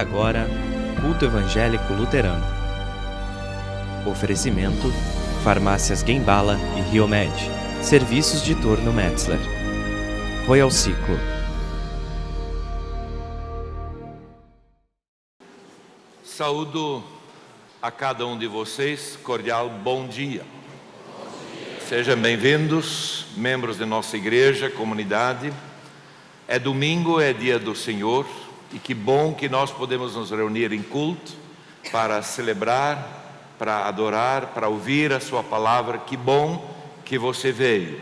agora, Culto Evangélico Luterano. Oferecimento: Farmácias Guembala e Riomed. Serviços de Torno Metzler. Royal Ciclo. Saúdo a cada um de vocês, cordial bom dia. Sejam bem-vindos, membros de nossa igreja, comunidade. É domingo, é dia do Senhor, e que bom que nós podemos nos reunir em culto para celebrar, para adorar, para ouvir a sua palavra. Que bom que você veio.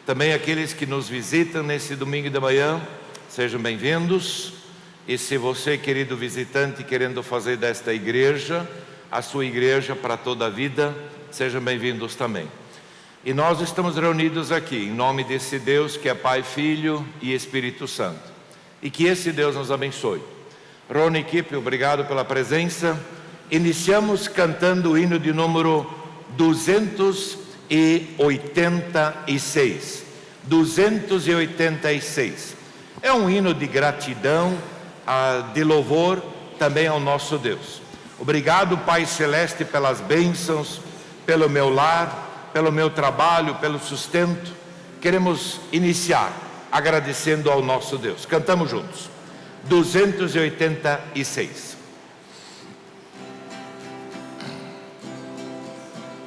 Também aqueles que nos visitam nesse domingo de manhã, sejam bem-vindos. E se você, querido visitante, querendo fazer desta igreja a sua igreja para toda a vida, sejam bem-vindos também. E nós estamos reunidos aqui em nome desse Deus que é Pai, Filho e Espírito Santo. E que esse Deus nos abençoe. Rony, equipe, obrigado pela presença. Iniciamos cantando o hino de número 286. 286. É um hino de gratidão, de louvor também ao nosso Deus. Obrigado, Pai Celeste, pelas bênçãos, pelo meu lar, pelo meu trabalho, pelo sustento. Queremos iniciar agradecendo ao nosso Deus. Cantamos juntos. 286.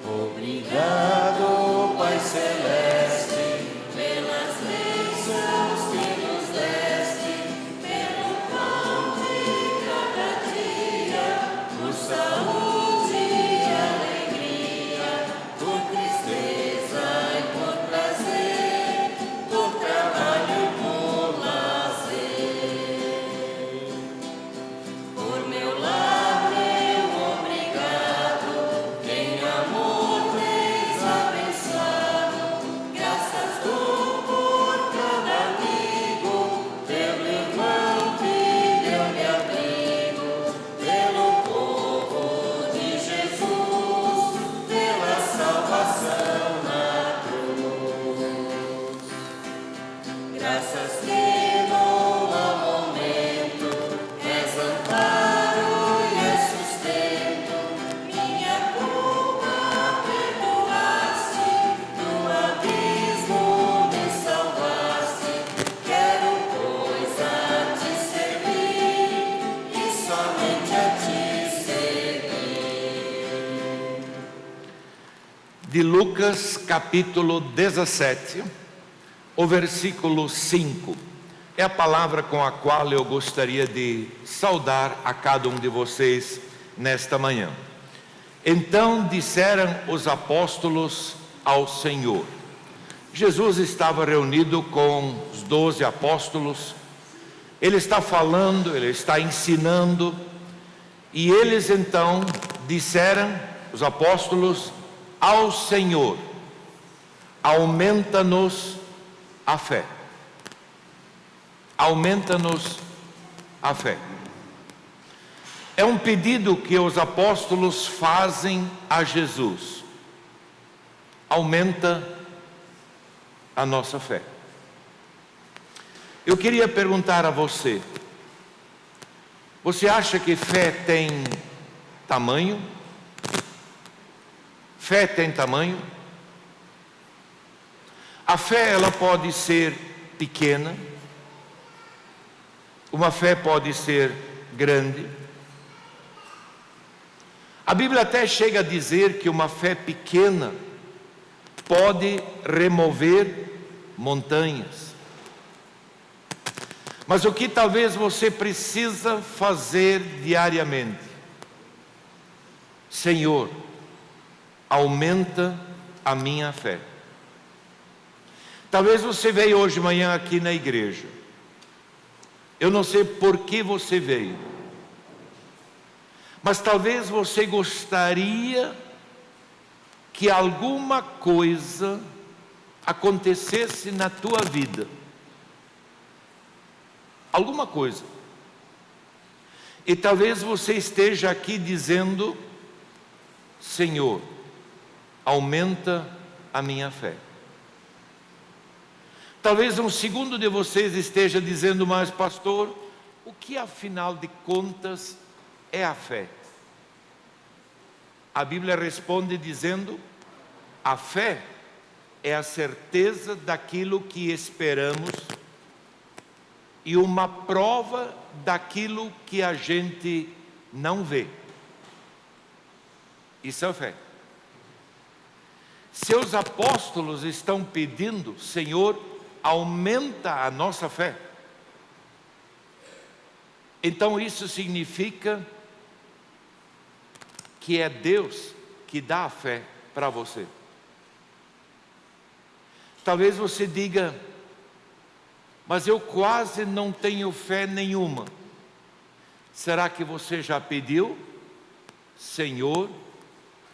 Obrigado, Pai Celeste, pelas bênçãos que nos deste, pelo pão de cada dia, por saúde e alegria, por tristeza e por prazer, por trabalho e por lazer. Por meu lar, meu obrigado, em amor tens abençoado, graças dou por cada amigo, pelo irmão que deu-me abrigo, pelo povo de Jesus, pela salvação na cruz. Graças que dou ao momento, és amparo e és sustento, minha culpa perdoaste, do abismo me salvaste. Quero, pois, a te servir e somente a te seguir. De Lucas, capítulo 17, o versículo 5. É a palavra com a qual eu gostaria de saudar a cada um de vocês nesta manhã. Então disseram os apóstolos ao Senhor. Jesus estava reunido com os 12 apóstolos. Ele está falando, ele está ensinando. E eles então disseram, os apóstolos, ao Senhor: aumenta-nos a fé. Aumenta-nos a fé. É um pedido que os apóstolos fazem a Jesus. Aumenta a nossa fé. Eu queria perguntar a você: você acha que fé tem tamanho? Fé tem tamanho? A fé, ela pode ser pequena. Uma fé pode ser grande. A Bíblia até chega a dizer que uma fé pequena pode remover montanhas. Mas o que talvez você precisa fazer diariamente? Senhor, aumenta a minha fé. Talvez você veio hoje de manhã aqui na igreja. Eu não sei por que você veio, mas talvez você gostaria que alguma coisa acontecesse na tua vida. Alguma coisa. E talvez você esteja aqui dizendo: Senhor, aumenta a minha fé. Talvez um segundo de vocês esteja dizendo: mas pastor, o que afinal de contas é a fé? A Bíblia responde dizendo: a fé é a certeza daquilo que esperamos e uma prova daquilo que a gente não vê. Isso é fé. Seus apóstolos estão pedindo: Senhor, aumenta a nossa fé. Então isso significa que é Deus que dá a fé para você. Talvez você diga: mas eu quase não tenho fé nenhuma. Será que você já pediu? Senhor,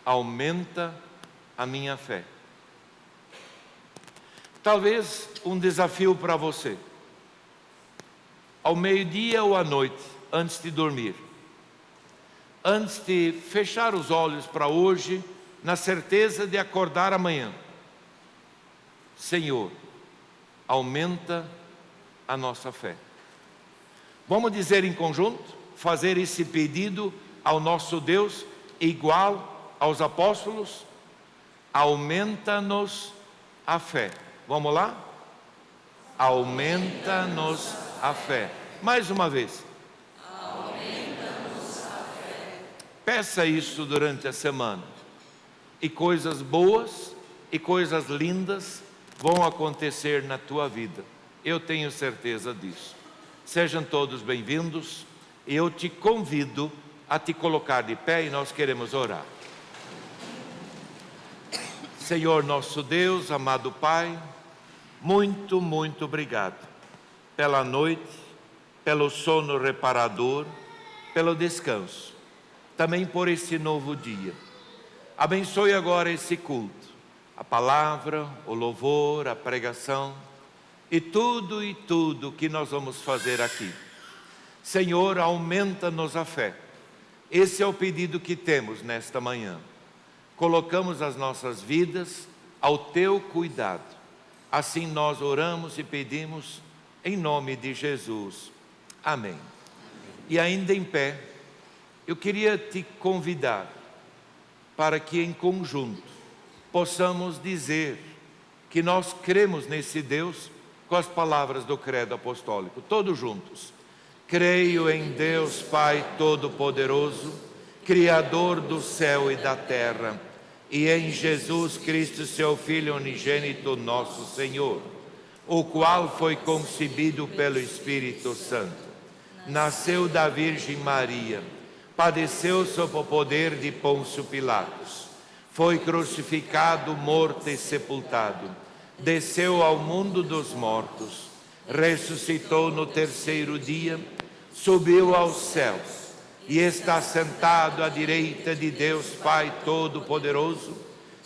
aumenta a minha fé. Talvez um desafio para você: ao meio-dia ou à noite, antes de dormir, antes de fechar os olhos para hoje, na certeza de acordar amanhã, Senhor, aumenta a nossa fé. Vamos dizer em conjunto, fazer esse pedido ao nosso Deus, igual aos apóstolos: aumenta-nos a fé. Vamos lá? Aumenta-nos a fé. Mais uma vez. Aumenta-nos a fé. Peça isso durante a semana, e coisas boas e coisas lindas vão acontecer na tua vida. Eu tenho certeza disso. Sejam todos bem-vindos. Eu te convido a te colocar de pé e nós queremos orar. Senhor nosso Deus, amado Pai, muito, muito obrigado pela noite, pelo sono reparador, pelo descanso, também por esse novo dia. Abençoe agora esse culto, a palavra, o louvor, a pregação e tudo que nós vamos fazer aqui. Senhor, aumenta-nos a fé. Esse é o pedido que temos nesta manhã. Colocamos as nossas vidas ao teu cuidado. Assim nós oramos e pedimos em nome de Jesus. Amém. E ainda em pé, eu queria te convidar para que em conjunto possamos dizer que nós cremos nesse Deus com as palavras do credo apostólico, todos juntos. Creio em Deus Pai Todo-Poderoso, Criador do céu e da terra, e em Jesus Cristo, seu Filho unigênito, nosso Senhor, o qual foi concebido pelo Espírito Santo, nasceu da Virgem Maria, padeceu sob o poder de Pôncio Pilatos, foi crucificado, morto e sepultado, desceu ao mundo dos mortos, ressuscitou no terceiro dia, subiu aos céus e está sentado à direita de Deus Pai Todo-Poderoso,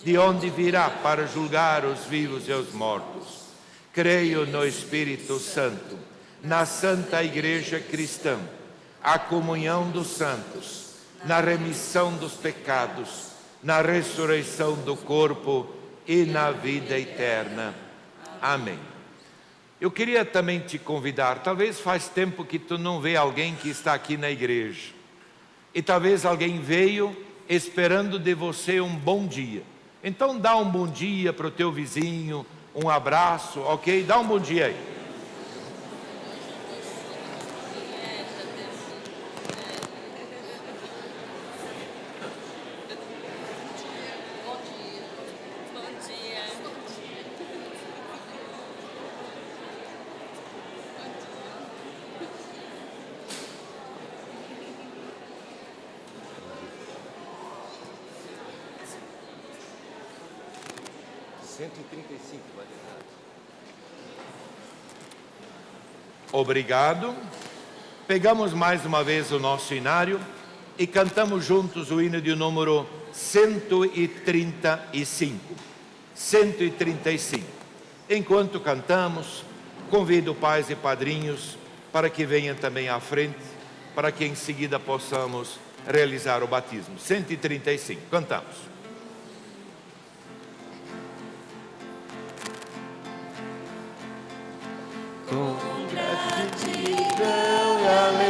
de onde virá para julgar os vivos e os mortos. Creio no Espírito Santo, na Santa Igreja Cristã, a comunhão dos santos, na remissão dos pecados, na ressurreição do corpo e na vida eterna. Amém. Eu queria também te convidar, talvez faz tempo que tu não vê alguém que está aqui na igreja, e talvez alguém veio esperando de você um bom dia. Então dá um bom dia para o teu vizinho, um abraço, ok? Dá um bom dia aí. Obrigado. Pegamos mais uma vez o nosso hinário e cantamos juntos o hino de número 135. 135. Enquanto cantamos, convido pais e padrinhos para que venham também à frente, para que em seguida possamos realizar o batismo. 135. Cantamos. Com gratidão e alegria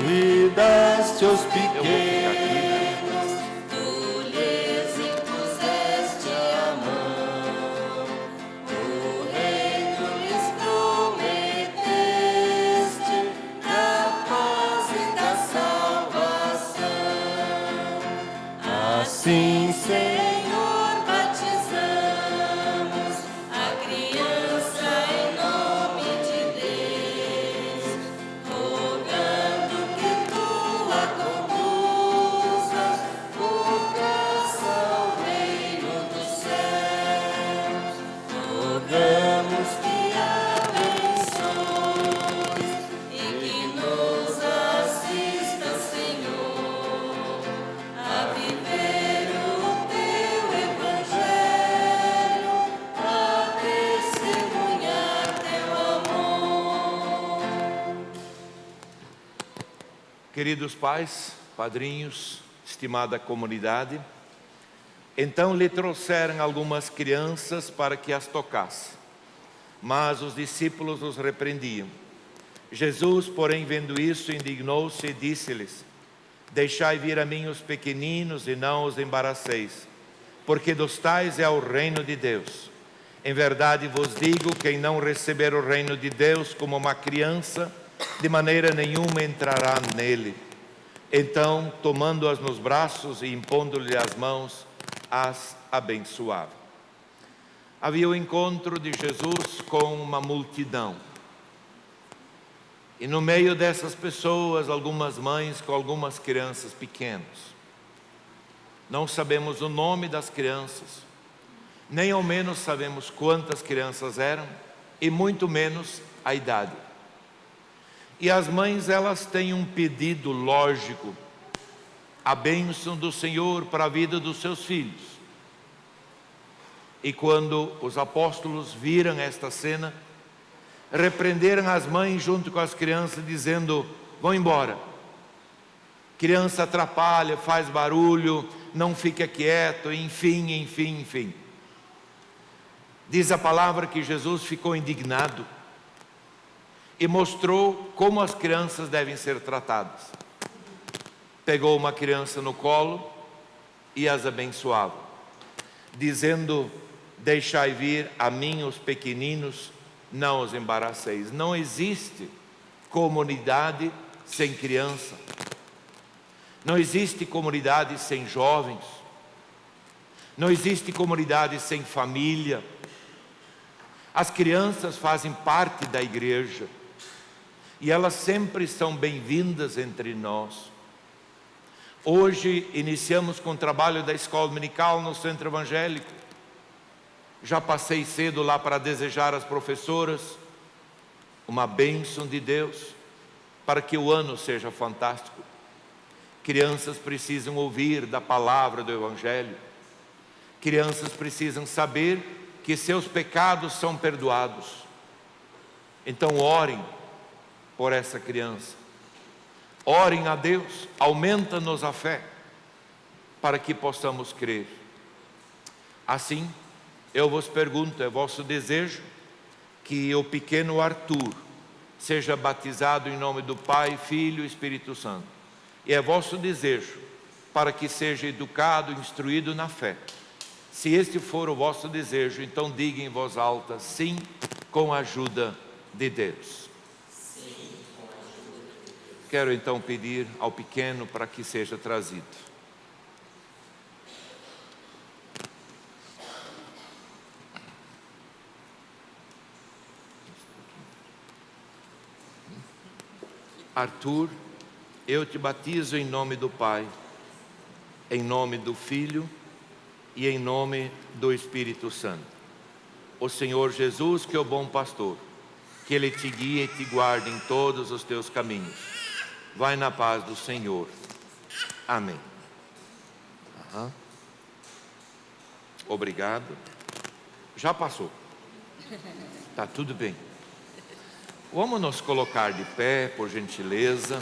cuidaste os Eu vou ficar aqui, né? pequenos, tu lhes impuseste a mão, o reino lhes prometeste, da paz e da salvação. Assim, Senhor, batizamos a criança em nome de Deus, rogando que tu a conduzas por graça ao reino dos céus. Rogamos que abençoes e que nos assista, Senhor, a viver o teu evangelho, a testemunhar teu amor. Queridos pais, padrinhos, estimada comunidade, então lhe trouxeram algumas crianças para que as tocasse, mas os discípulos os repreendiam. Jesus, porém, vendo isso, indignou-se e disse-lhes: deixai vir a mim os pequeninos e não os embaraceis, porque dos tais é o reino de Deus. Em verdade vos digo, quem não receber o reino de Deus como uma criança, de maneira nenhuma entrará nele. Então, tomando-as nos braços e impondo-lhe as mãos, as abençoava. Havia o encontro de Jesus com uma multidão. E no meio dessas pessoas, algumas mães com algumas crianças pequenas. Não sabemos o nome das crianças, nem ao menos sabemos quantas crianças eram, e muito menos a idade. E as mães, elas têm um pedido lógico, a bênção do Senhor para a vida dos seus filhos. E quando os apóstolos viram esta cena, repreenderam as mães junto com as crianças, dizendo: vão embora. Criança atrapalha, faz barulho, não fica quieto, enfim. Diz a palavra que Jesus ficou indignado e mostrou como as crianças devem ser tratadas. Pegou uma criança no colo e as abençoava, dizendo: deixai vir a mim os pequeninos, não os embaraceis. Não existe comunidade sem criança. Não existe comunidade sem jovens. Não existe comunidade sem família. As crianças fazem parte da igreja e elas sempre são bem-vindas entre nós. Hoje iniciamos com o trabalho da escola dominical no centro evangélico. Já passei cedo lá para desejar às professoras uma bênção de Deus para que o ano seja fantástico. Crianças precisam ouvir da palavra do Evangelho. Crianças precisam saber que seus pecados são perdoados. Então orem por essa criança. Orem a Deus, aumenta-nos a fé, para que possamos crer. Assim, eu vos pergunto, é vosso desejo que o pequeno Arthur seja batizado em nome do Pai, Filho e Espírito Santo. E é vosso desejo para que seja educado, instruído na fé. Se este for o vosso desejo, então diga em voz alta: sim, com a ajuda de Deus. Quero então pedir ao pequeno para que seja trazido. Arthur, eu te batizo em nome do Pai, em nome do Filho e em nome do Espírito Santo. O Senhor Jesus, que é o bom pastor, que Ele te guie e te guarde em todos os teus caminhos. Vai na paz do Senhor. Amém. Obrigado. Já passou. Tá tudo bem. Vamos nos colocar de pé, por gentileza.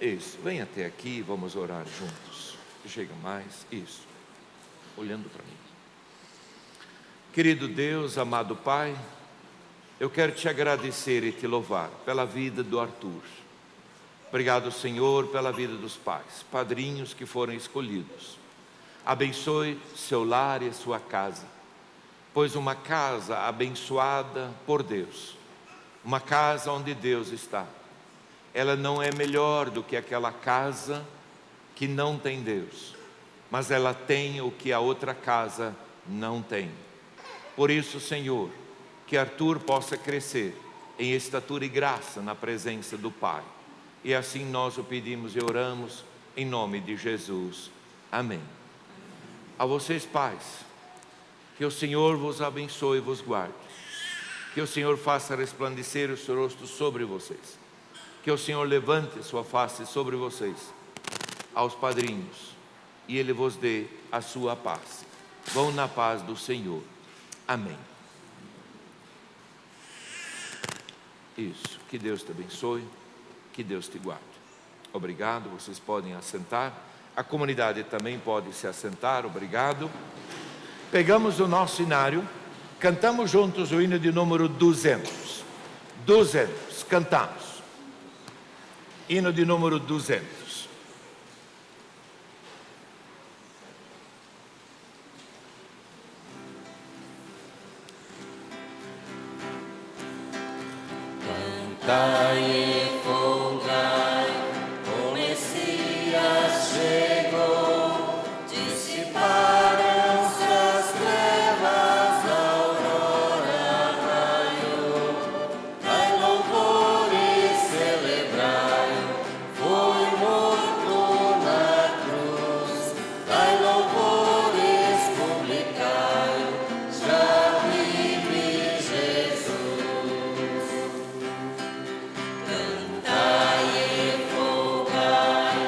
Isso, vem até aqui, vamos orar juntos. Chega mais, isso. Olhando para mim. Querido Deus, amado Pai, eu quero te agradecer e te louvar pela vida do Arthur. Obrigado, Senhor, pela vida dos pais, padrinhos que foram escolhidos. Abençoe seu lar e sua casa, pois uma casa abençoada por Deus, uma casa onde Deus está, ela não é melhor do que aquela casa que não tem Deus, mas ela tem o que a outra casa não tem. Por isso, Senhor, que Arthur possa crescer em estatura e graça na presença do Pai. E assim nós o pedimos e oramos em nome de Jesus. Amém. A vocês, pais, que o Senhor vos abençoe e vos guarde. Que o Senhor faça resplandecer o seu rosto sobre vocês. Que o Senhor levante sua face sobre vocês. Aos padrinhos, e Ele vos dê a sua paz. Vão na paz do Senhor. Amém. Isso, que Deus te abençoe, que Deus te guarde. Obrigado, vocês podem assentar. A comunidade também pode se assentar, obrigado. Pegamos o nosso hinário, cantamos juntos o hino de número 200. 200, cantamos. Hino de número 200. Cantai e folgai, o Messias chegou, dissiparam-se as trevas, a aurora raiou. Dai louvor e celebrai, foi morto na cruz. Dai louvor e publicai, já vive Jesus. Cantai e folgai,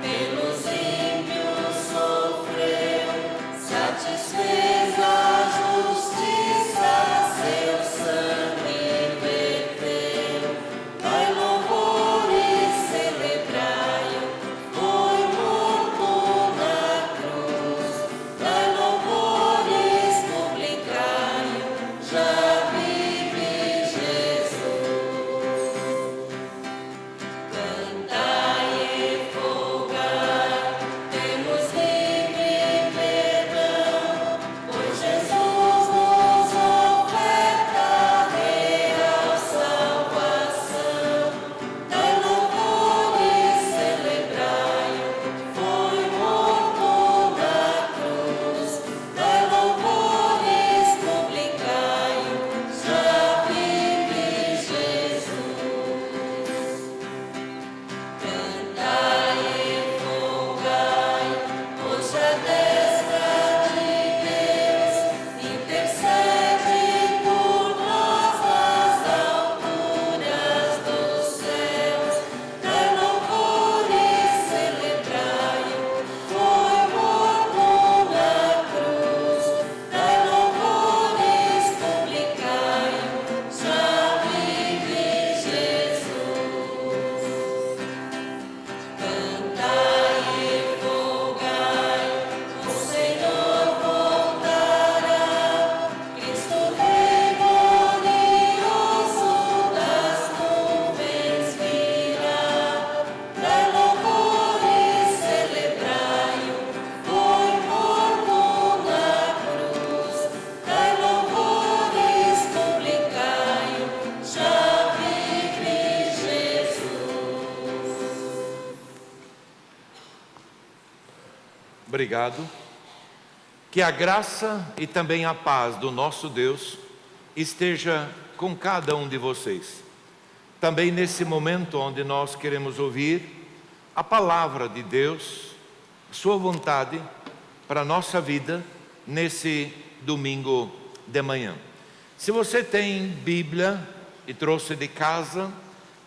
pelos ímpios sofreu, satisfez a justiça, seu sangue verteu. Dai louvor e celebrai, foi morto na cruz. Dai louvor e publicai, já vive Jesus. Cantai e folgai, temos livre perdão, pois Jesus nos oferta real salvação. Dai louvor e celebrai, foi morto na cruz. Dai louvor e publicai, já vive Jesus. Cantai e folgai, hoje a destra de Deus intercede por nós nas alturas dos céus. Dai louvor e celebrai, foi morto na cruz. Dai louvor e publicai, já vive Jesus. Cantai e folgai, o Senhor voltará, Cristo Rei glorioso das nuvens virá. Dai louvor e celebrai, foi morto na cruz. Dai louvor e publicai, já vive Jesus. Obrigado. Que a graça e também a paz do nosso Deus esteja com cada um de vocês. Também nesse momento onde nós queremos ouvir a palavra de Deus, sua vontade para a nossa vida nesse domingo de manhã. Se você tem Bíblia e trouxe de casa,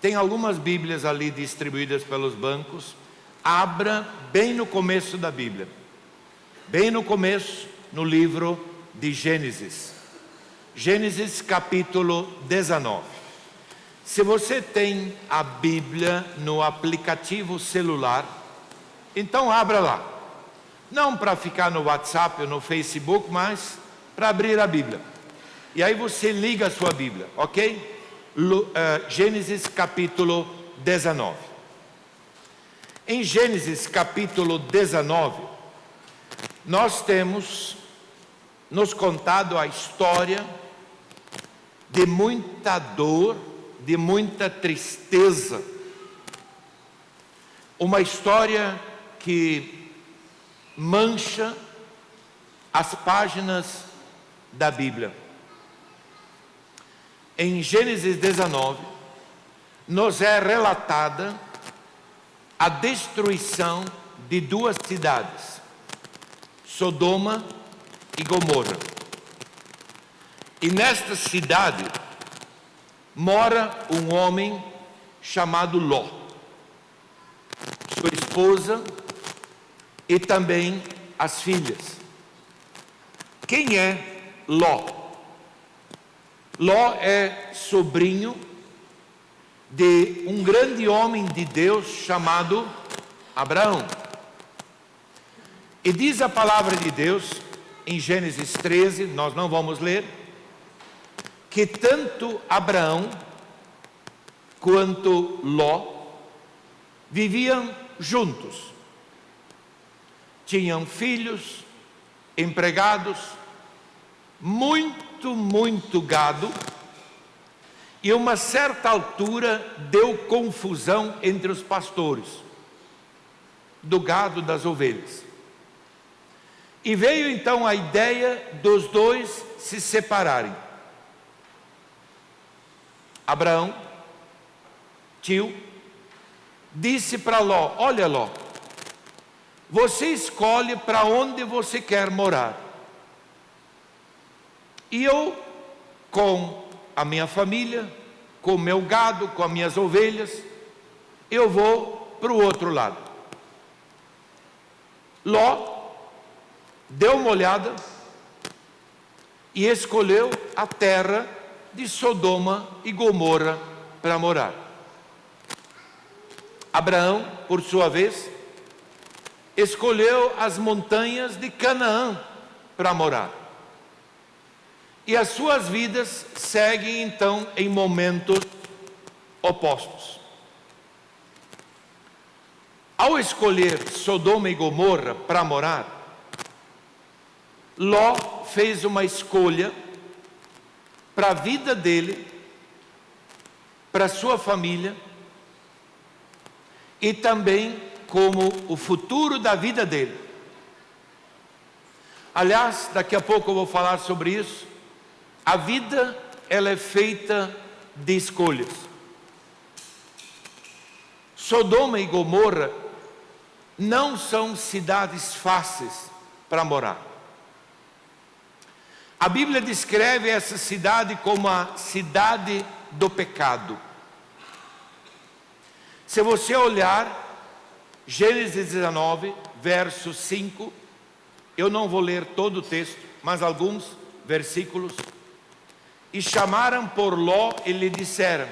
tem algumas Bíblias ali distribuídas pelos bancos. Abra bem no começo da Bíblia, bem no começo, no livro de Gênesis. Gênesis capítulo 19. Se você tem a Bíblia no aplicativo celular, então abra lá. Não para ficar no WhatsApp ou no Facebook, mas para abrir a Bíblia. E aí você liga a sua Bíblia, ok? Gênesis capítulo 19. Em Gênesis capítulo 19, nós temos nos contado a história de muita dor, de muita tristeza. Uma história que mancha as páginas da Bíblia. Em Gênesis 19, nos é relatada a destruição de duas cidades, Sodoma e Gomorra. E nesta cidade mora um homem chamado Ló, sua esposa e também as filhas. Quem é Ló? Ló é sobrinho de um grande homem de Deus chamado Abraão. E diz a palavra de Deus em Gênesis 13, nós não vamos ler, que tanto Abraão quanto Ló viviam juntos. Tinham filhos, empregados, muito gado, e a uma certa altura deu confusão entre os pastores do gado, das ovelhas. E veio então a ideia dos dois se separarem. Abraão, tio, disse para Ló: olha, Ló, você escolhe para onde você quer morar. E eu, com a minha família, com o meu gado, com as minhas ovelhas, eu vou para o outro lado. Ló deu uma olhada e escolheu a terra de Sodoma e Gomorra para morar. Abraão, por sua vez, escolheu as montanhas de Canaã para morar. E as suas vidas seguem então em momentos opostos. Ao escolher Sodoma e Gomorra para morar, Ló fez uma escolha para a vida dele, para a sua família e também como o futuro da vida dele. Aliás, daqui a pouco eu vou falar sobre isso. A vida, ela é feita de escolhas. Sodoma e Gomorra não são cidades fáceis para morar. A Bíblia descreve essa cidade como a cidade do pecado. Se você olhar Gênesis 19, verso 5, eu não vou ler todo o texto, mas alguns versículos. E chamaram por Ló e lhe disseram: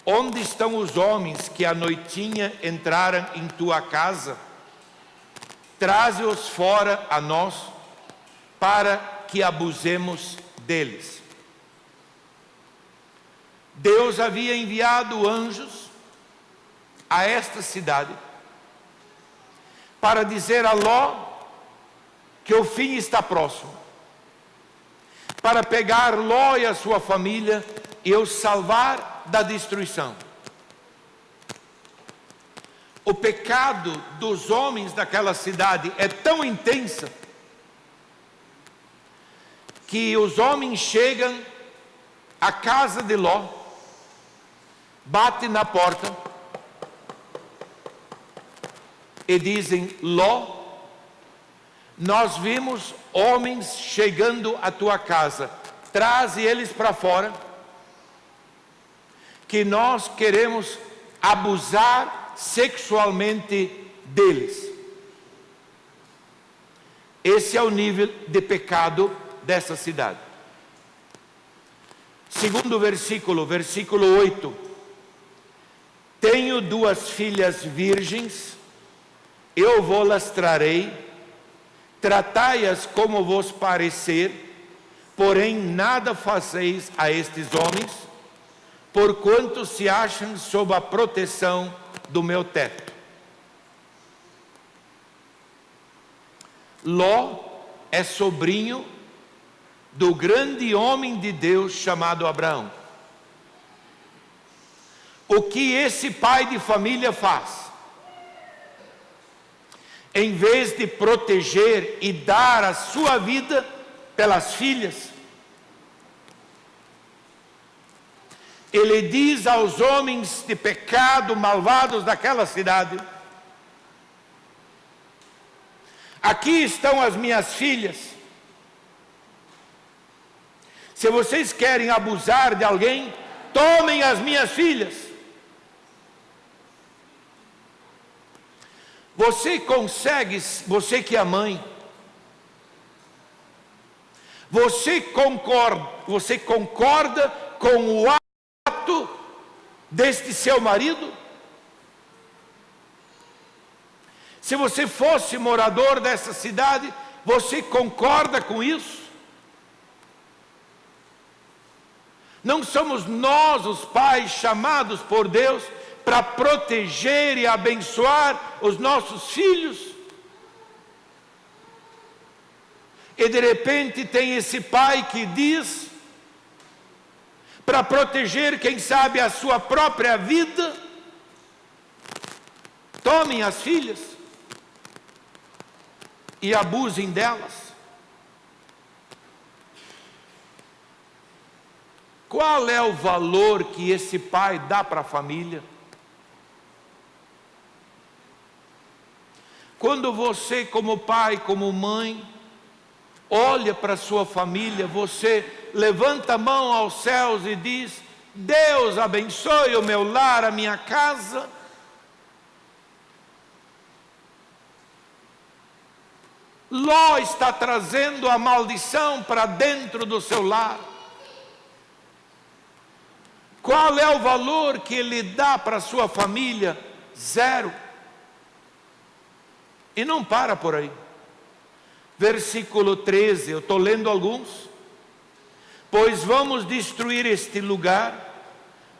onde estão os homens que à noitinha entraram em tua casa? Traze-os fora a nós, para que abusemos deles. Deus havia enviado anjos a esta cidade para dizer a Ló que o fim está próximo, para pegar Ló e a sua família e os salvar da destruição. O pecado dos homens daquela cidade é tão intenso que os homens chegam à casa de Ló, batem na porta e dizem: Ló, nós vimos homens chegando à tua casa, traze eles para fora, que nós queremos abusar sexualmente deles. Esse é o nível de pecado dessa cidade. Segundo versículo, versículo 8: tenho duas filhas virgens, eu vou-las trarei, tratai-as como vos parecer, porém nada fazeis a estes homens, porquanto se acham sob a proteção do meu teto. Ló é sobrinho do grande homem de Deus chamado Abraão. O que esse pai de família faz? Em vez de proteger e dar a sua vida pelas filhas, ele diz aos homens de pecado malvados daquela cidade: aqui estão as minhas filhas. Se vocês querem abusar de alguém, tomem as minhas filhas. Você consegue, você que é mãe, você concorda com o ato deste seu marido? Se você fosse morador dessa cidade, você concorda com isso? Não somos nós, os pais, chamados por Deus para proteger e abençoar os nossos filhos? E de repente tem esse pai que diz, para proteger, quem sabe, a sua própria vida: tomem as filhas e abusem delas. Qual é o valor que esse pai dá para a família? Quando você, como pai, como mãe, olha para a sua família, você levanta a mão aos céus e diz: Deus abençoe o meu lar, a minha casa. Ló está trazendo a maldição para dentro do seu lar. Qual é o valor que ele dá para a sua família? Zero. E não para por aí. Versículo 13, eu estou lendo alguns. Pois vamos destruir este lugar,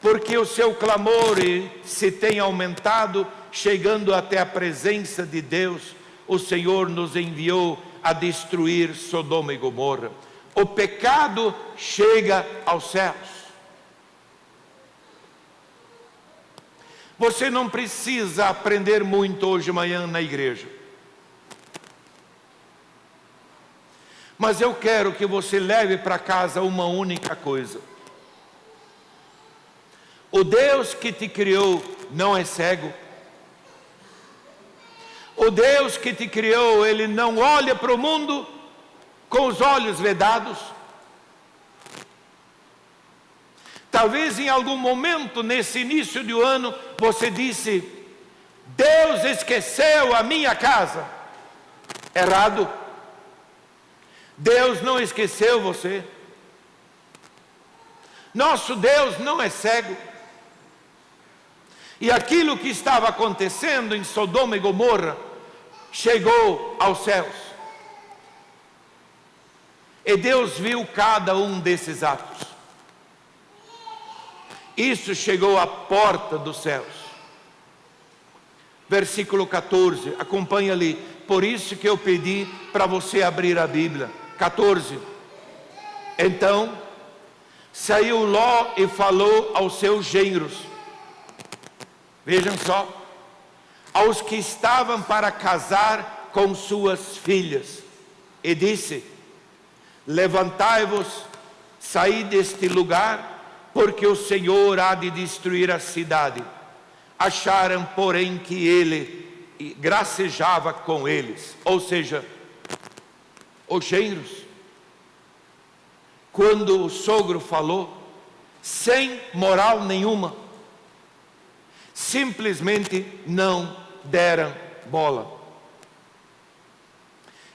porque o seu clamor se tem aumentado, chegando até a presença de Deus. O Senhor nos enviou a destruir Sodoma e Gomorra. O pecado chega aos céus. Você não precisa aprender muito hoje de manhã na igreja. Mas eu quero que você leve para casa uma única coisa. O Deus que te criou não é cego. O Deus que te criou, Ele não olha para o mundo com os olhos vedados. Talvez em algum momento, nesse início do ano, você disse: Deus esqueceu a minha casa. Errado. Deus não esqueceu você. Nosso Deus não é cego. E aquilo que estava acontecendo em Sodoma e Gomorra chegou aos céus. E Deus viu cada um desses atos. Isso chegou à porta dos céus. Versículo 14, acompanha ali. Por isso que eu pedi para você abrir a Bíblia. 14. Então saiu Ló e falou aos seus genros. Vejam só. Aos que estavam para casar com suas filhas. E disse: levantai-vos, saí deste lugar, porque o Senhor há de destruir a cidade. Acharam, porém, que ele gracejava com eles. Ou seja, os genros, quando o sogro falou, sem moral nenhuma, simplesmente não deram bola.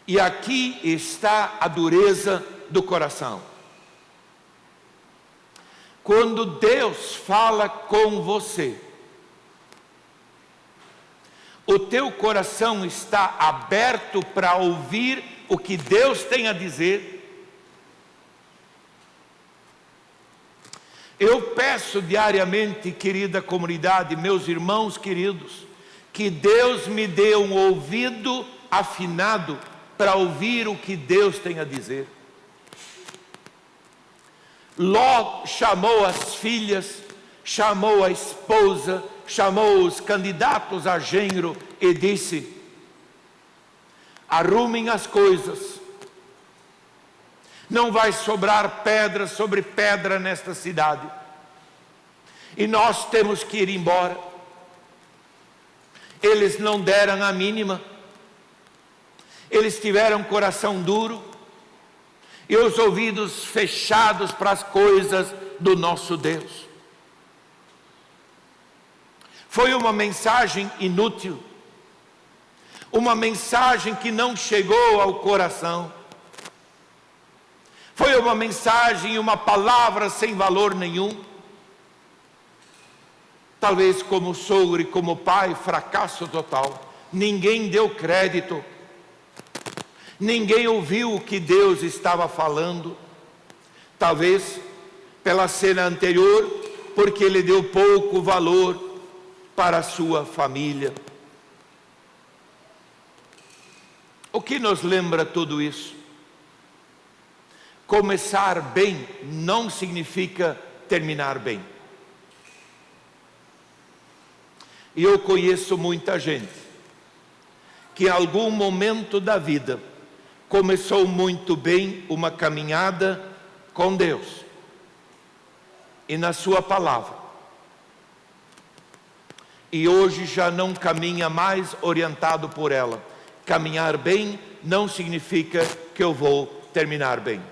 E aqui está a dureza do coração. Quando Deus fala com você, o teu coração está aberto para ouvir o que Deus tem a dizer? Eu peço diariamente, querida comunidade, meus irmãos queridos, que Deus me dê um ouvido afinado para ouvir o que Deus tem a dizer. Ló chamou as filhas, chamou a esposa, chamou os candidatos a genro e disse: arrumem as coisas, não vai sobrar pedra sobre pedra nesta cidade, e nós temos que ir embora. Eles não deram a mínima, eles tiveram coração duro e os ouvidos fechados para as coisas do nosso Deus. Foi uma mensagem inútil, uma mensagem que não chegou ao coração. Foi uma mensagem, uma palavra sem valor nenhum. Talvez como sogro e como pai, fracasso total. Ninguém deu crédito. Ninguém ouviu o que Deus estava falando. Talvez pela cena anterior, porque ele deu pouco valor para a sua família. O que nos lembra tudo isso? Começar bem não significa terminar bem. E eu conheço muita gente que em algum momento da vida começou muito bem uma caminhada com Deus e na sua palavra, e hoje já não caminha mais orientado por ela. Caminhar bem não significa que eu vou terminar bem.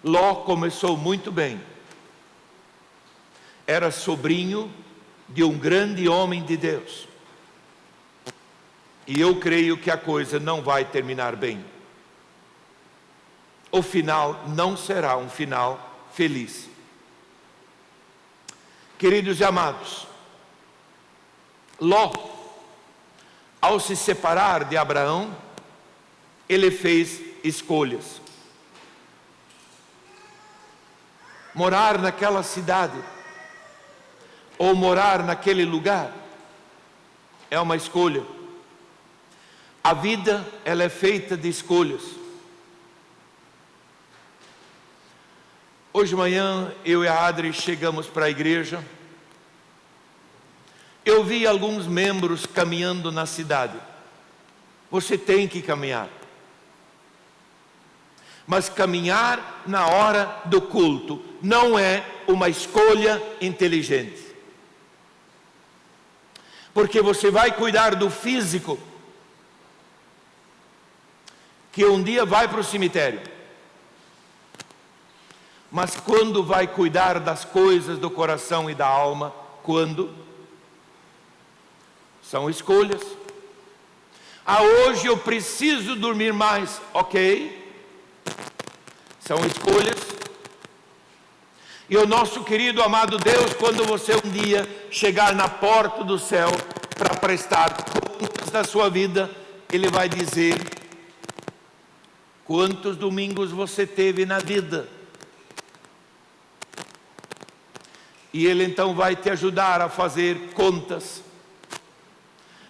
Ló começou muito bem. Era sobrinho de um grande homem de Deus. E eu creio que a coisa não vai terminar bem. O final não será um final feliz. Queridos e amados, Ló, ao se separar de Abraão, ele fez escolhas. Morar naquela cidade ou morar naquele lugar é uma escolha. A vida, ela é feita de escolhas. Hoje de manhã, eu e a Adri chegamos para a igreja. Eu vi alguns membros caminhando na cidade. Você tem que caminhar. Mas caminhar na hora do culto não é uma escolha inteligente. Porque você vai cuidar do físico, que um dia vai para o cemitério. Mas quando vai cuidar das coisas do coração e da alma? Quando? São escolhas. Hoje eu preciso dormir mais. Ok. São escolhas. E o nosso querido amado Deus, quando você um dia chegar na porta do céu para prestar contas da sua vida, Ele vai dizer: quantos domingos você teve na vida? E Ele então vai te ajudar a fazer contas.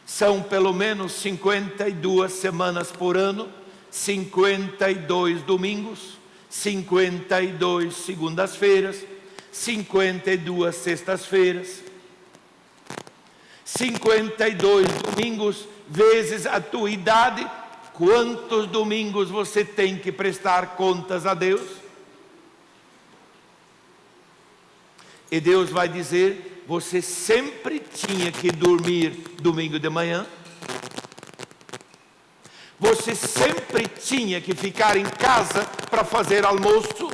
São pelo menos 52 semanas por ano, 52 domingos, 52 segundas-feiras, 52 sextas-feiras, 52 domingos vezes a tua idade. Quantos domingos você tem que prestar contas a Deus? E Deus vai dizer: você sempre tinha que dormir domingo de manhã. Você sempre tinha que ficar em casa para fazer almoço.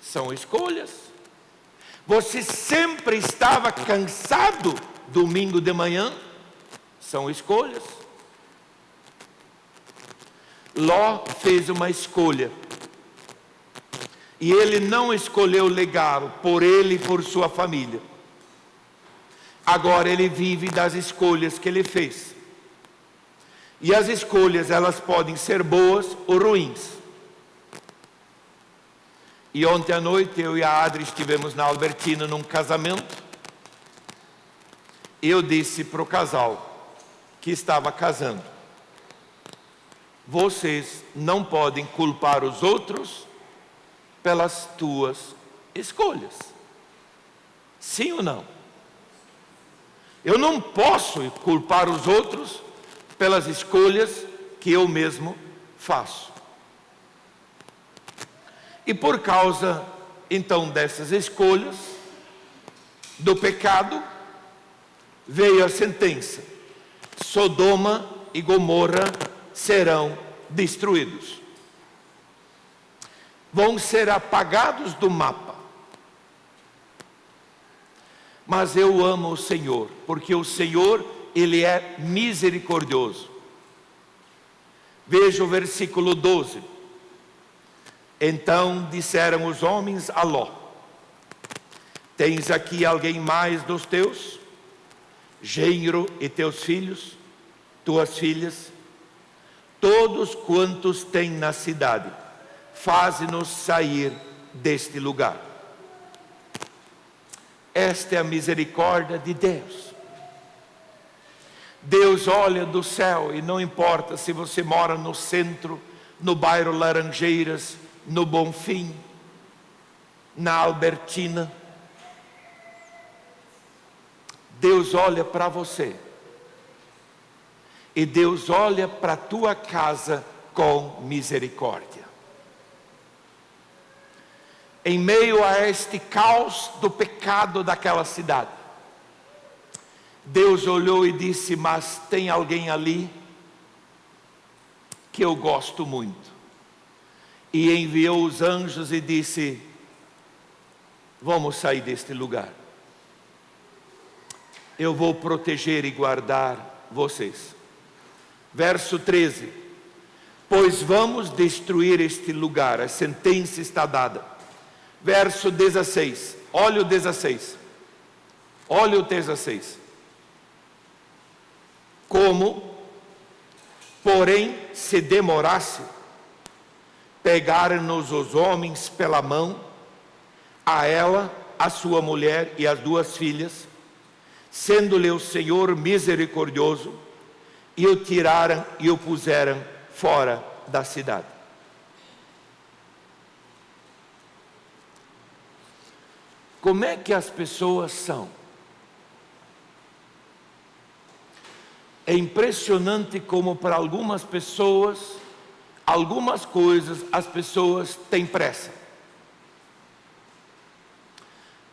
São escolhas. Você sempre estava cansado domingo de manhã. São escolhas. Ló fez uma escolha. E ele não escolheu legal por ele e por sua família. Agora ele vive das escolhas que ele fez. E as escolhas, elas podem ser boas ou ruins. E ontem à noite eu e a Adri estivemos na Albertina num casamento. Eu disse para o casal que estava casando: vocês não podem culpar os outros pelas tuas escolhas. Sim ou não? Eu não posso culpar os outros pelas escolhas que eu mesmo faço. E por causa, então, dessas escolhas, do pecado, veio a sentença: Sodoma e Gomorra serão destruídos. Vão ser apagados do mapa. Mas eu amo o Senhor, porque o Senhor, Ele é misericordioso. Veja o versículo 12. Então disseram os homens a Ló: tens aqui alguém mais dos teus, genro e teus filhos, tuas filhas, todos quantos têm na cidade, faze-nos sair deste lugar. Esta é a misericórdia de Deus. Deus olha do céu e não importa se você mora no centro, no bairro Laranjeiras, no Bonfim, na Albertina. Deus olha para você. E Deus olha para a tua casa com misericórdia. Em meio a este caos do pecado daquela cidade, Deus olhou e disse: mas tem alguém ali que eu gosto muito. E enviou os anjos e disse: vamos sair deste lugar. Eu vou proteger e guardar vocês. Verso 13: pois vamos destruir este lugar, a sentença está dada. Verso 16, olha o 16. Olha o 16. Como, porém, se demorasse, pegaram-nos os homens pela mão, a ela, a sua mulher e as duas filhas, sendo-lhe o Senhor misericordioso, e o tiraram e o puseram fora da cidade. Como é que as pessoas são? É impressionante como para algumas pessoas, algumas coisas, as pessoas têm pressa.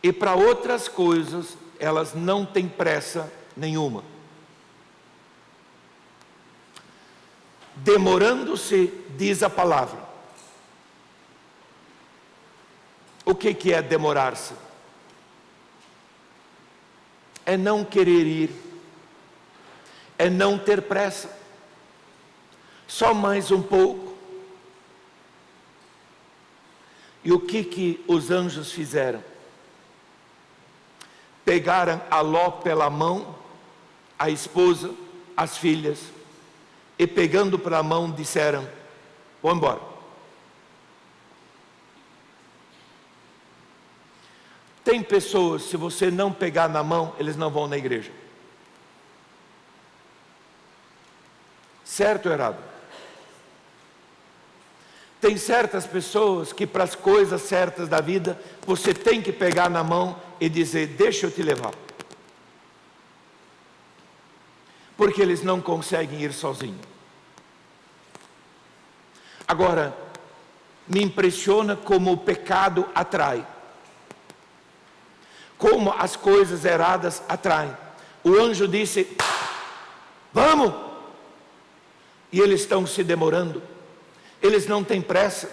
E para outras coisas, elas não têm pressa nenhuma. Demorando-se, diz a palavra. O que é demorar-se? É não querer ir, é não ter pressa, só mais um pouco. E o que os anjos fizeram? Pegaram a Ló pela mão, a esposa, as filhas, e pegando pela mão disseram: vamos embora. Tem pessoas, se você não pegar na mão, eles não vão na igreja. Certo ou errado? Tem certas pessoas que para as coisas certas da vida, você tem que pegar na mão e dizer: deixa eu te levar. Porque eles não conseguem ir sozinhos. Agora, me impressiona como o pecado atrai. Como as coisas erradas atraem. O anjo disse: vamos! E eles estão se demorando. Eles não têm pressa.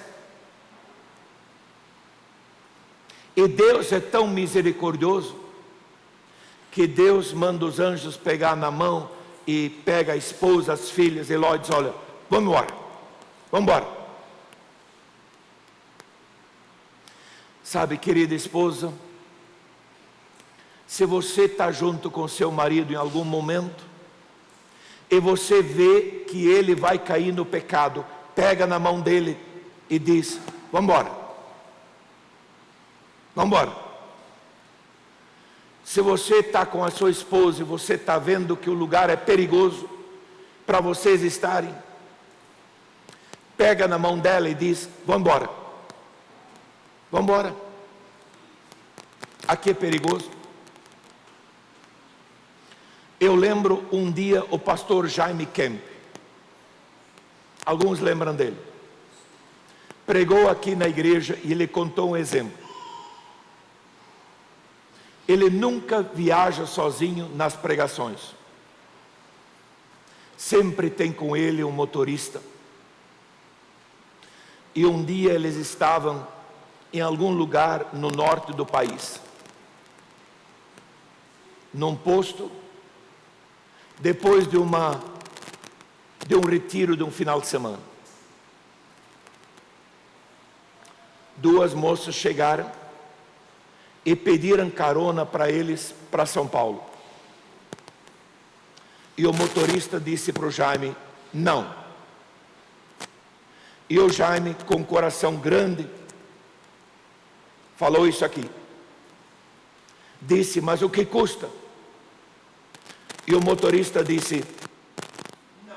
E Deus é tão misericordioso que Deus manda os anjos pegar na mão e pega a esposa, as filhas, e Ló diz: olha, vamos embora, vamos embora. Sabe, querida esposa, se você está junto com seu marido em algum momento, e você vê que ele vai cair no pecado, pega na mão dele e diz: vamos embora. Vamos embora. Se você está com a sua esposa e você está vendo que o lugar é perigoso para vocês estarem, pega na mão dela e diz: vamos embora. Vamos embora. Aqui é perigoso. Eu lembro um dia o pastor Jaime Kemp. Alguns lembram dele. Pregou aqui na igreja e ele contou um exemplo. Ele nunca viaja sozinho nas pregações. Sempre tem com ele um motorista. E um dia eles estavam em algum lugar no norte do país, num posto, depois de um retiro de um final de semana. Duas moças chegaram e pediram carona para eles para São Paulo. E o motorista disse para o Jaime: não. E o Jaime, com um coração grande, falou isso aqui. Disse: mas o que custa? E o motorista disse: não.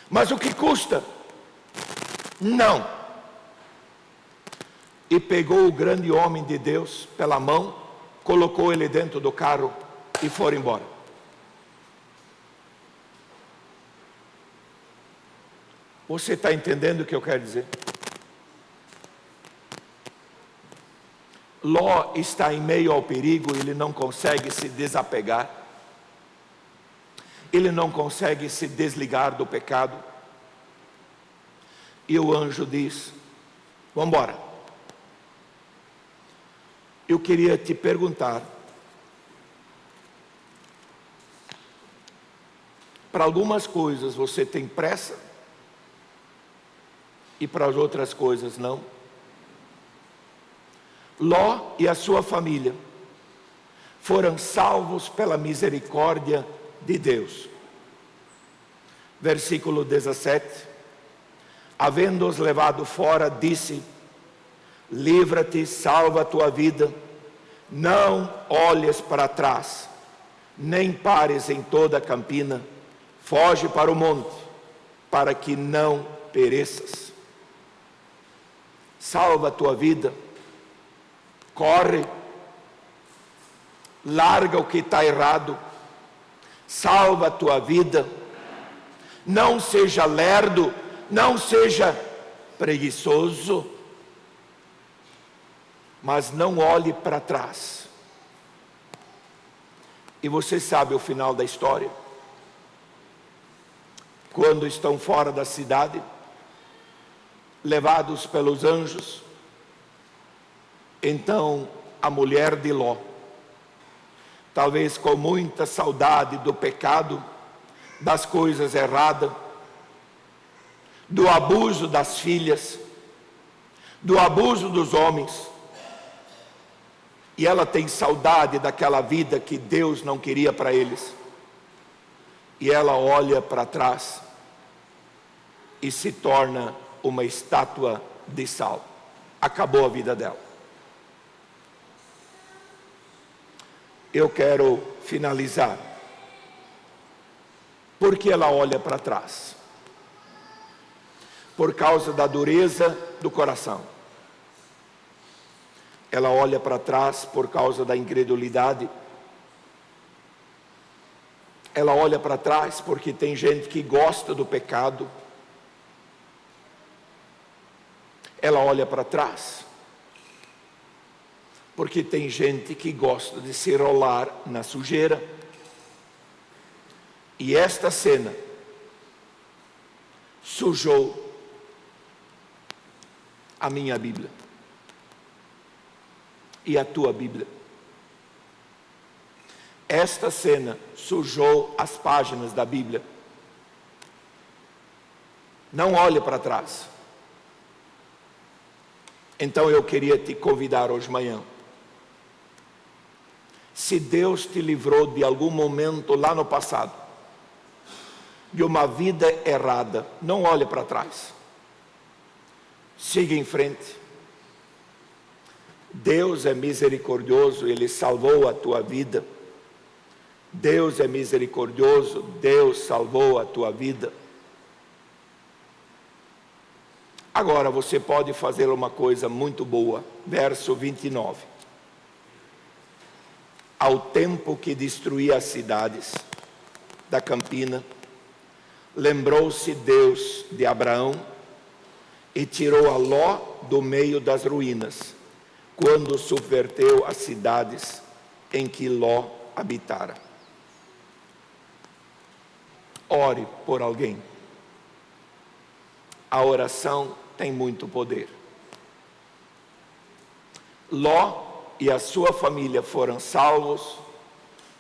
Mas o que custa? Não. E pegou o grande homem de Deus pela mão, colocou ele dentro do carro e foram embora. Você está entendendo o que eu quero dizer? Ló está em meio ao perigo, ele não consegue se desapegar, ele não consegue se desligar do pecado, e o anjo diz: vamos embora. Eu queria te perguntar, para algumas coisas você tem pressa, e para as outras coisas não. Ló e a sua família foram salvos pela misericórdia de Deus. Versículo 17: havendo-os levado fora, disse: livra-te, salva a tua vida, não olhes para trás, nem pares em toda a campina, foge para o monte, para que não pereças. Salva a tua vida. Corre, larga o que está errado, salva a tua vida, não seja lerdo, não seja preguiçoso, mas não olhe para trás. E você sabe o final da história? Quando estão fora da cidade, levados pelos anjos, então a mulher de Ló, talvez com muita saudade do pecado, das coisas erradas, do abuso das filhas, do abuso dos homens, e ela tem saudade daquela vida que Deus não queria para eles, e ela olha para trás e se torna uma estátua de sal. Acabou a vida dela. Eu quero finalizar. Por que ela olha para trás? Por causa da dureza do coração. Ela olha para trás por causa da incredulidade. Ela olha para trás porque tem gente que gosta do pecado. Ela olha para trás porque tem gente que gosta de se rolar na sujeira. E esta cena sujou a minha Bíblia e a tua Bíblia. Esta cena sujou as páginas da Bíblia. Não olhe para trás. Então eu queria te convidar hoje de manhã. Se Deus te livrou de algum momento lá no passado, de uma vida errada, não olhe para trás. Siga em frente. Deus é misericordioso, Ele salvou a tua vida. Deus é misericordioso, Deus salvou a tua vida. Agora você pode fazer uma coisa muito boa. Verso 29. Ao tempo que destruía as cidades da campina, lembrou-se Deus de Abraão e tirou a Ló do meio das ruínas, quando subverteu as cidades em que Ló habitara. Ore por alguém. A oração tem muito poder. Ló e a sua família foram salvos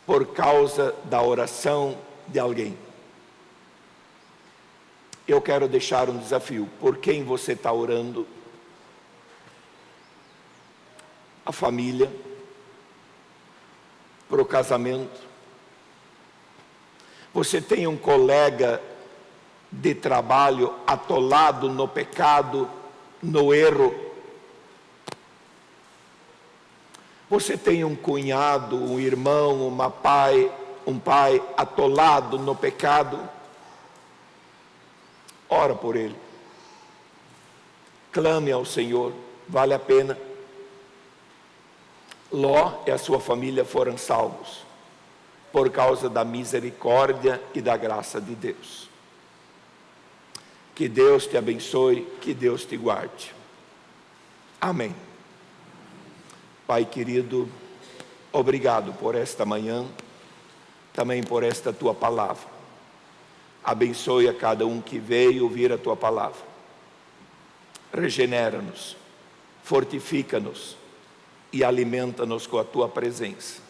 por causa da oração de alguém. Eu quero deixar um desafio. Por quem você está orando? A família, para o casamento. Você tem um colega de trabalho atolado no pecado, no erro. Você tem um cunhado, um irmão, um pai atolado no pecado. Ora por ele. Clame ao Senhor, vale a pena. Ló e a sua família foram salvos por causa da misericórdia e da graça de Deus. Que Deus te abençoe, que Deus te guarde. Amém. Pai querido, obrigado por esta manhã, também por esta tua palavra. Abençoe a cada um que veio ouvir a tua palavra. Regenera-nos, fortifica-nos e alimenta-nos com a tua presença.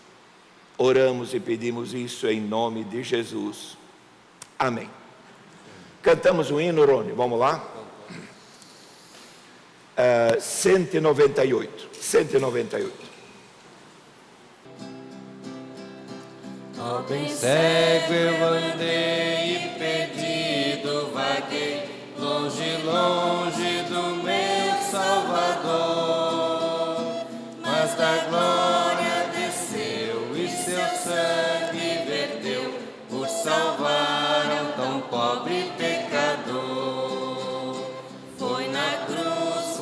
Oramos e pedimos isso em nome de Jesus. Amém. Cantamos um hino, Rony, vamos lá? 198. Ó bem cego eu andei e perdido vaguei, longe, longe do meu Salvador. Mas da glória desceu e seu sangue verteu por salvar um tão pobre pecador. Foi na cruz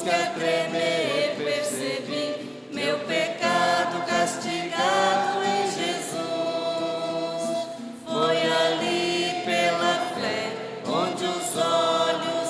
que a tremer percebi meu pecado castigado em Jesus. Foi ali pela fé onde os olhos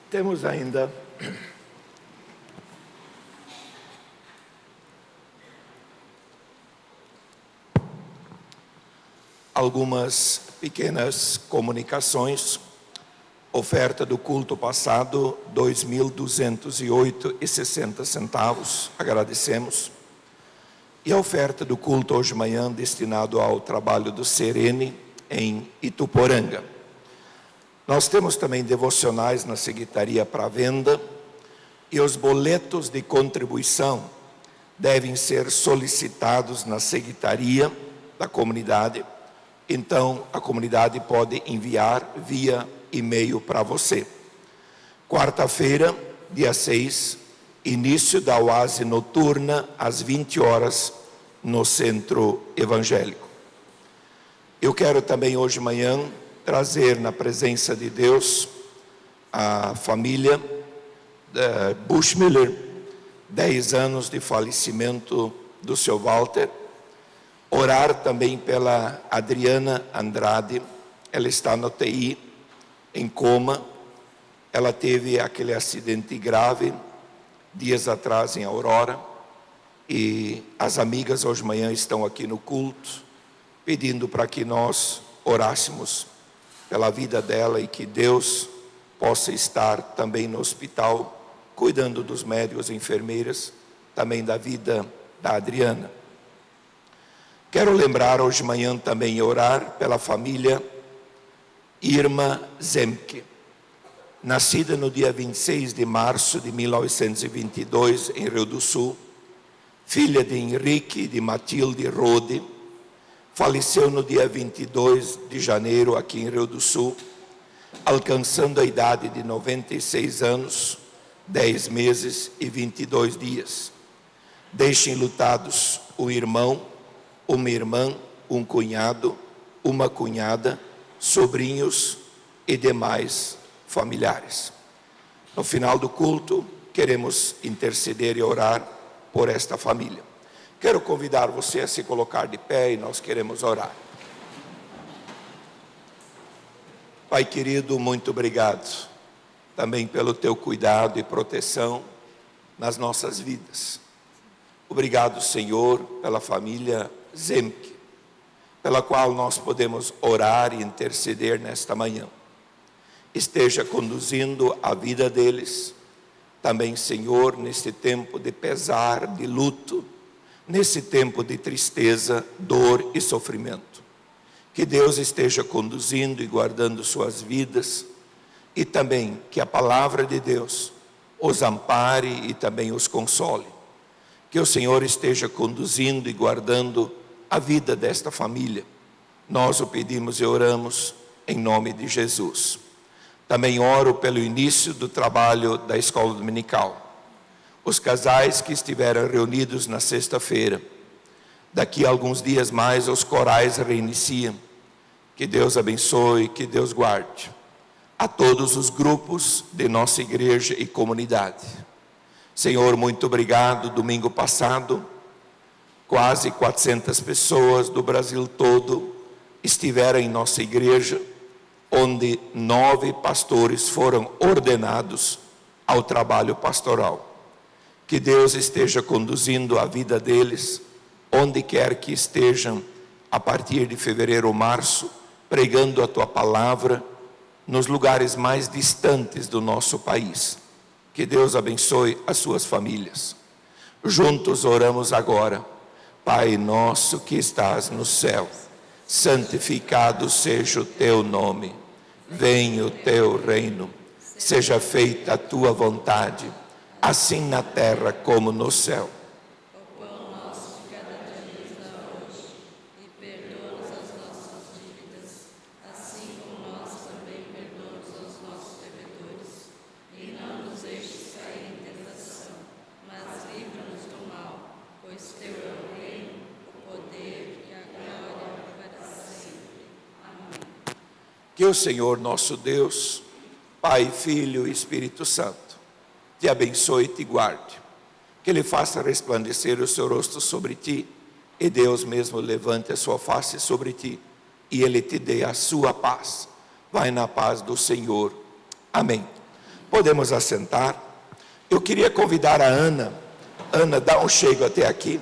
Temos ainda algumas pequenas comunicações. Oferta do culto passado, R$ 2.208,60, agradecemos. E a oferta do culto hoje de manhã, destinado ao trabalho do Serene, em Ituporanga. Nós temos também devocionais na secretaria para venda, e os boletos de contribuição devem ser solicitados na secretaria da comunidade. Então, a comunidade pode enviar via e-mail para você. Quarta-feira, dia 6, início da oase noturna, às 20 horas, no Centro Evangélico. Eu quero também, hoje de manhã, trazer na presença de Deus a família Bushmiller, 10 anos de falecimento do seu Walter. Orar também pela Adriana Andrade, ela está no TI, em coma. Ela teve aquele acidente grave dias atrás em Aurora, e as amigas hoje de manhã estão aqui no culto, pedindo para que nós orássemos pela vida dela e que Deus possa estar também no hospital, cuidando dos médicos e enfermeiras, também da vida da Adriana. Quero lembrar hoje de manhã também orar pela família Irma Zemke, nascida no dia 26 de março de 1922 em Rio do Sul, filha de Henrique e de Matilde Rode, faleceu no dia 22 de janeiro aqui em Rio do Sul, alcançando a idade de 96 anos, 10 meses e 22 dias. Deixem lutados um irmão, uma irmã, um cunhado, uma cunhada, sobrinhos e demais familiares. No final do culto, queremos interceder e orar por esta família. Quero convidar você a se colocar de pé e nós queremos orar. Pai querido, muito obrigado também pelo teu cuidado e proteção nas nossas vidas. Obrigado, Senhor, pela família Zemke, pela qual nós podemos orar e interceder nesta manhã. Esteja conduzindo a vida deles, também, Senhor, neste tempo de pesar, de luto, nesse tempo de tristeza, dor e sofrimento. Que Deus esteja conduzindo e guardando suas vidas, e também que a palavra de Deus os ampare e também os console. Que o Senhor esteja conduzindo e guardando a vida desta família. Nós o pedimos e oramos em nome de Jesus. Também oro pelo início do trabalho da escola dominical. Os casais que estiveram reunidos na sexta-feira, daqui a alguns dias mais os corais reiniciam. Que Deus abençoe, que Deus guarde a todos os grupos de nossa igreja e comunidade. Senhor, muito obrigado. Domingo passado, quase 400 pessoas do Brasil todo estiveram em nossa igreja, onde 9 pastores foram ordenados ao trabalho pastoral. Que Deus esteja conduzindo a vida deles, onde quer que estejam, a partir de fevereiro ou março, pregando a tua palavra, nos lugares mais distantes do nosso país. Que Deus abençoe as suas famílias. Juntos oramos agora. Pai nosso que estás no céu, santificado seja o teu nome. Venha o teu reino. Seja feita a tua vontade, assim na terra como no céu. O pão nosso de cada dia nos dá hoje, e perdoa-nos as nossas dívidas, assim como nós também perdoamos aos nossos devedores. E não nos deixes cair em tentação, mas livra-nos do mal, pois teu é o reino, o poder e a glória para sempre. Amém. Que o Senhor nosso Deus, Pai, Filho e Espírito Santo, te abençoe e te guarde. Que Ele faça resplandecer o seu rosto sobre ti, e Deus mesmo levante a sua face sobre ti, e Ele te dê a sua paz. Vai na paz do Senhor. Amém. Podemos assentar. Eu queria convidar a Ana. Ana, dá um chego até aqui.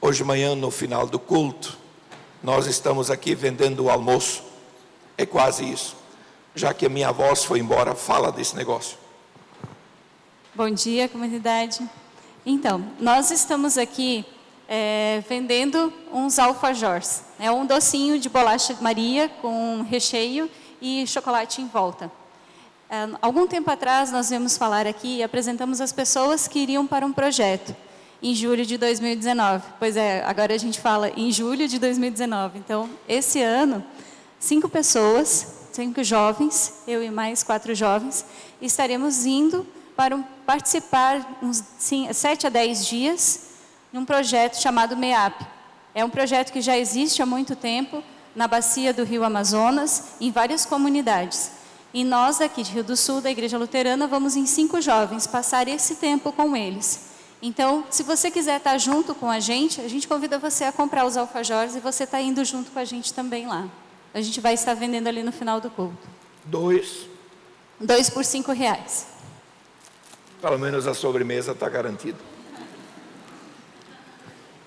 Hoje de manhã, no final do culto, nós estamos aqui vendendo o almoço. É quase isso. Já que a minha voz foi embora, fala desse negócio. Bom dia, comunidade. Então, nós estamos aqui vendendo uns alfajores. É um docinho de bolacha Maria com recheio e chocolate em volta. Algum tempo atrás, nós viemos falar aqui e apresentamos as pessoas que iriam para um projeto em julho de 2019. Pois é, agora a gente fala em julho de 2019. Então, esse ano, 5 pessoas, 5 jovens, eu e mais 4 jovens, estaremos indo para participar uns 7 a 10 dias num projeto chamado MEAP. É um projeto que já existe há muito tempo na bacia do Rio Amazonas, em várias comunidades. E nós aqui de Rio do Sul, da Igreja Luterana, vamos em 5 jovens passar esse tempo com eles. Então, se você quiser estar junto com a gente convida você a comprar os alfajores e você está indo junto com a gente também lá. A gente vai estar vendendo ali no final do culto. 2 por R$5. Pelo menos a sobremesa está garantida.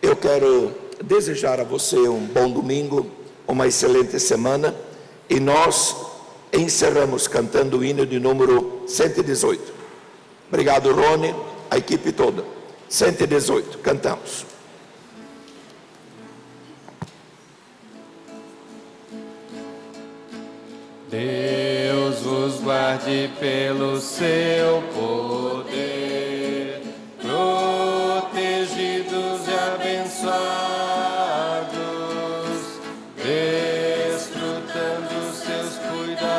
Eu quero desejar a você um bom domingo, uma excelente semana, e nós encerramos cantando o hino de número 118. Obrigado, Rony, a equipe toda. 118, cantamos. Deus vos guarde pelo seu poder, protegidos e abençoados, desfrutando seus cuidados.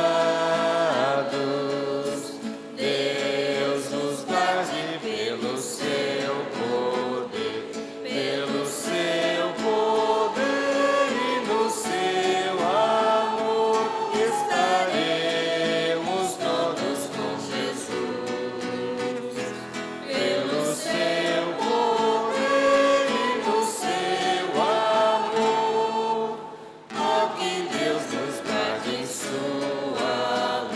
Deus vos guarde pelo seu poder, pelo seu poder e no seu amor estaremos todos com Jesus. Pelo seu poder e no seu amor, ó que Deus nos guarde em sua luz.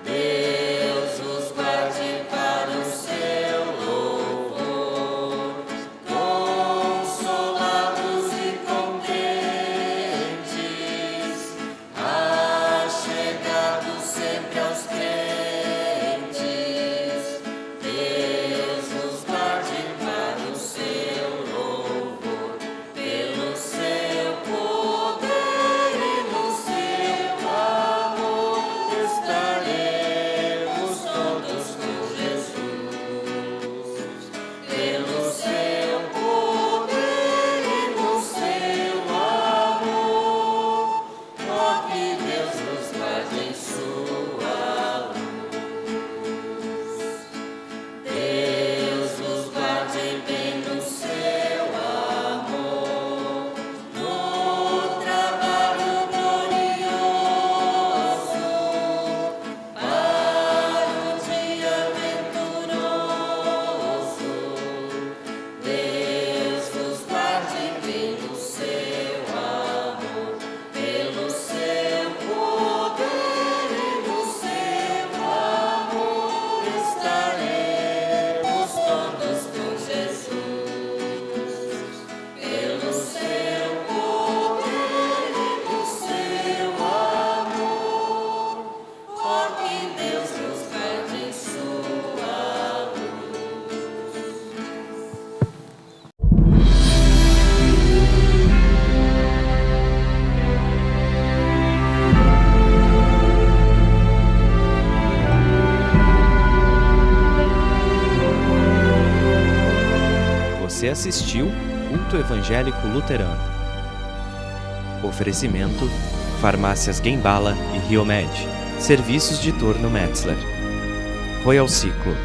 Deus nos guarde para o seu louvor, consolados e contentes, achegados sempre aos crentes. Deus nos guarde para o seu louvor, pelo seu poder e no seu amor estaremos todos com Jesus. Pelo seu poder e no seu amor, ó que Deus nos guarde em sua luz. Deus nos guarde bem no seu amor, no trabalho glorioso, para o dia venturoso. Deus nos guarde bem no seu amor, pelo seu poder e no seu amor estaremos todos com Jesus. Pelo seu poder e no seu amor, ó que Deus nos guarde em sua luz. Você assistiu Culto Evangélico Luterano. Oferecimento: Farmácias Gembala e Riomed. Serviços de Torno Metzler. Royal Ciclo.